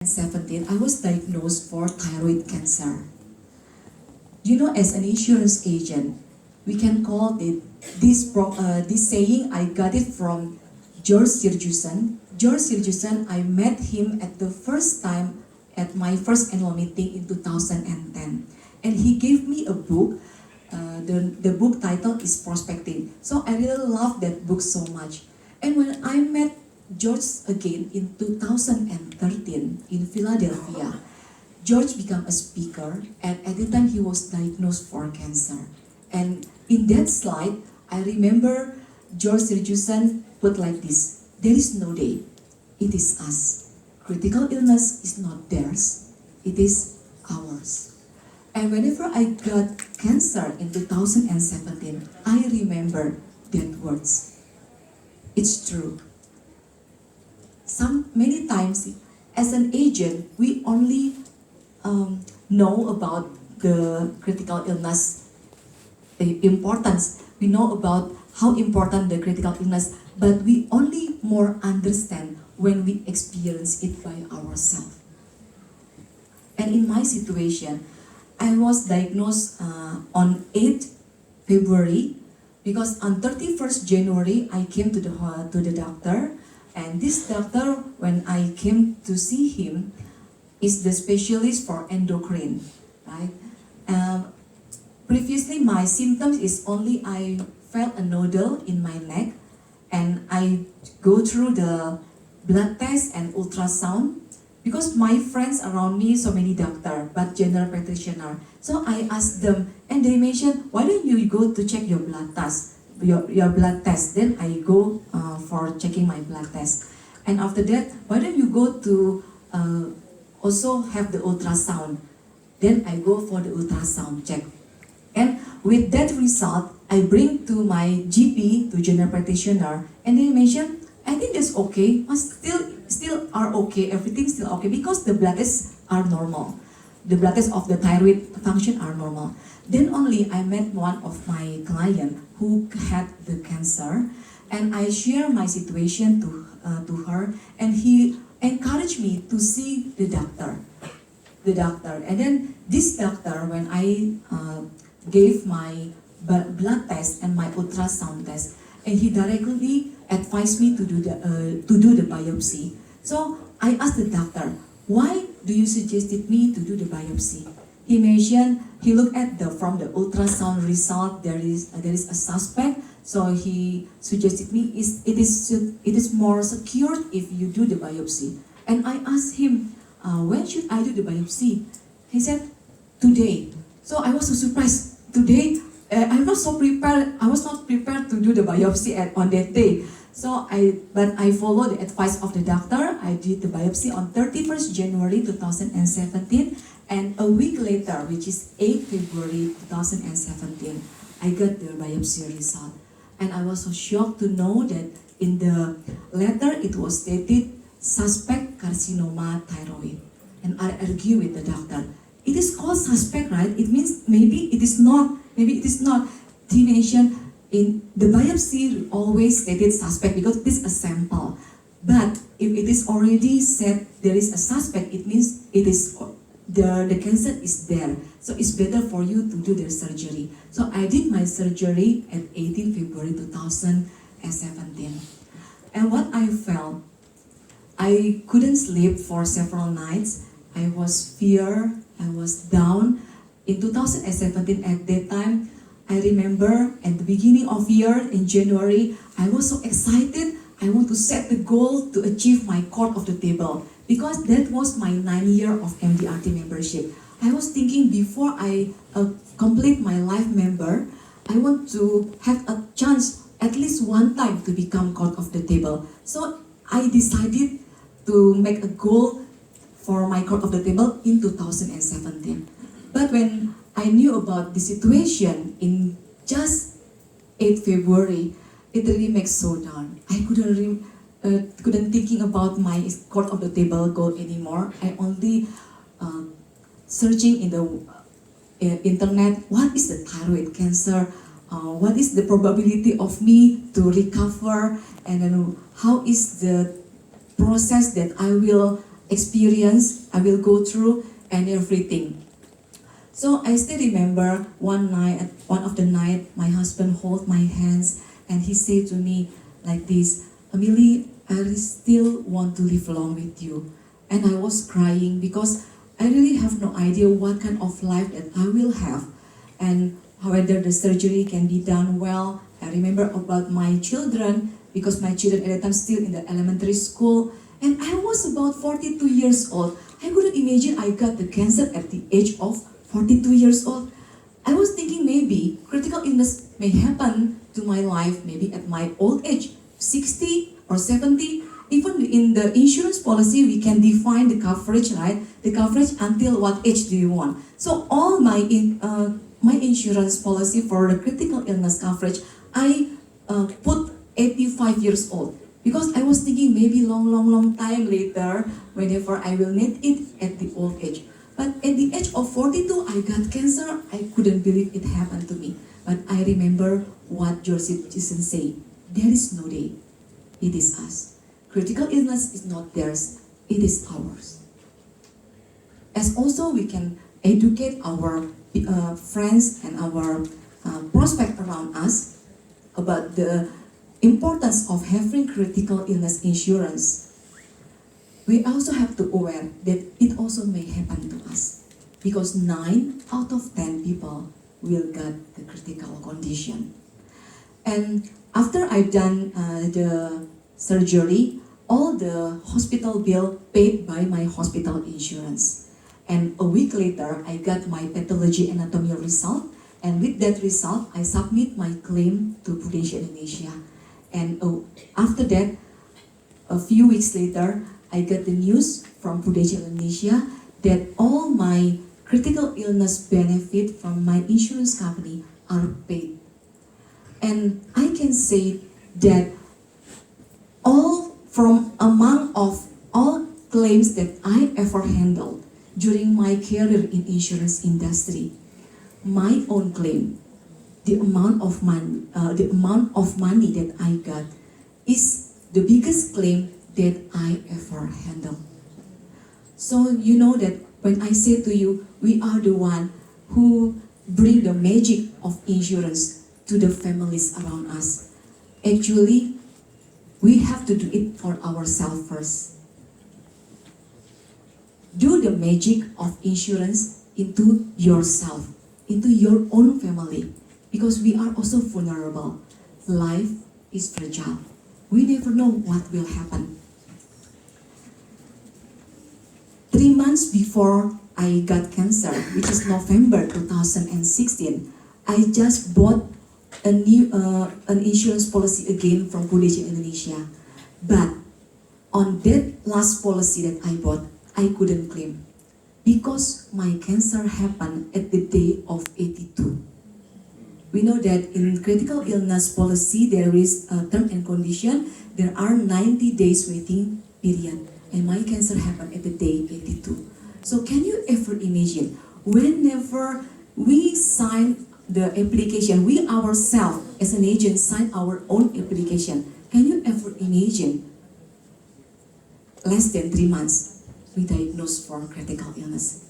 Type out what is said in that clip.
17, I was diagnosed for thyroid cancer. You know, as an insurance agent, we can call it this saying. I got it from George Sirjusan. George Sirjusan, I met him at the first time at my first annual meeting in 2010, and he gave me a book. The book title is Prospecting. So I really love that book so much. And when I met George again in 2013 in Philadelphia, George became a speaker, and at the time he was diagnosed for cancer. And in that slide, I remember George Sirjusan put like this: there is no day, it is us. Critical illness is not theirs, it is ours. And whenever I got cancer in 2017, I remember that words. It's true. Many times, as an agent, we only know about the critical illness, the importance. We know about how important the critical illness, but we only more understand when we experience it by ourselves. And in my situation, I was diagnosed on 8th February because on 31st January I came to the doctor, and this doctor, when I came to see him, is the specialist for endocrine, right? Previously my symptoms is only I felt a nodule in my neck, and I go through the blood test and ultrasound. Because my friends around me, so many doctor, but general practitioner. So I asked them, and they mentioned, why don't you go to check your blood test, your blood test? Then I go for checking my blood test. And after that, why don't you go to also have the ultrasound? Then I go for the ultrasound check. And with that result, I bring to my GP, to general practitioner, and they mentioned, I think that's okay, but still are okay, everything's still okay because the blood tests are normal. The blood tests of the thyroid function are normal. Then only I met one of my client who had the cancer, and I share my situation to her, and he encouraged me to see the doctor. And then this doctor, when I gave my blood test and my ultrasound test, and he directly advised me to do the biopsy. So I asked the doctor, why do you suggested me to do the biopsy? He mentioned he looked at from the ultrasound result, there is a suspect, so he suggested me it is more secure if you do the biopsy. And I asked him, when should I do the biopsy? He said, today. So I was so surprised. Today, I was not prepared to do the biopsy on that day. But I followed the advice of the doctor. I did the biopsy on 31st January 2017, and a week later, which is 8th February 2017, I got the biopsy result. And I was so shocked to know that in the letter it was stated suspect carcinoma thyroid. And I argue with the doctor. It is called suspect, right? It means maybe it is not. Maybe it is not. He mentioned in the biopsy always stated suspect because it is a sample. But if it is already said there is a suspect, it means it is the cancer is there. So it's better for you to do the surgery. So I did my surgery at 18 February 2017. And what I felt, I couldn't sleep for several nights. I was fear, I was down. In 2017, at that time, I remember at the beginning of year in January, I was so excited. I want to set the goal to achieve my court of the table because that was my 9th year of MDRT membership. I was thinking before I complete my life member, I want to have a chance at least one time to become court of the table. So I decided to make a goal for my court of the table in 2017. But when I knew about the situation in just 8th February, it really makes so down. I couldn't thinking about my court of the table goal anymore. I only searching in the internet, what is the thyroid cancer? What is the probability of me to recover? And then how is the process that I will experience I will go through and everything. So I still remember one of the night, my husband hold my hands and he said to me like this, Amelie, I still want to live along with you. And I was crying because I really have no idea what kind of life that I will have and whether the surgery can be done well. I remember about my children because my children at that time still in the elementary school and I was about 42 years old. I couldn't imagine I got the cancer at the age of 42 years old. I was thinking maybe critical illness may happen to my life maybe at my old age, 60 or 70. Even in the insurance policy, we can define the coverage, right? The coverage until what age do you want? So all my insurance policy for the critical illness coverage, I put 85 years old because I was thinking maybe long time later, whenever I will need it at the old age. But at the age of 42, I got cancer. I couldn't believe it happened to me. But I remember what Joseph Jason said. There is no day. It is us. Critical illness is not theirs. It is ours. As also we can educate our friends and our prospect around us about the importance of having critical illness insurance. We also have to aware that it also may happen to us because 9 out of 10 people will get the critical condition. And after I've done the surgery, all the hospital bill paid by my hospital insurance. And a week later, I got my pathology anatomy result. And with that result, I submit my claim to Prudential Indonesia. And after that, a few weeks later, I got the news from Prudential Indonesia that all my critical illness benefit from my insurance company are paid. And I can say that among of all claims that I ever handled during my career in insurance industry, my own claim, the amount of money that I got is the biggest claim that I ever handled. So you know that when I say to you, we are the one who bring the magic of insurance to the families around us. Actually, we have to do it for ourselves first. Do the magic of insurance into yourself, into your own family, because we are also vulnerable. Life is fragile. We never know what will happen. 3 months before I got cancer, which is November 2016, I just bought a new an insurance policy again from Prudential Indonesia. But on that last policy that I bought, I couldn't claim because my cancer happened at the day of 82. We know that in critical illness policy, there is a term and condition. There are 90 days waiting period. And my cancer happened at the day 82. So can you ever imagine, whenever we sign the application, we ourselves as an agent sign our own application, can you ever imagine less than 3 months we diagnosed for critical illness?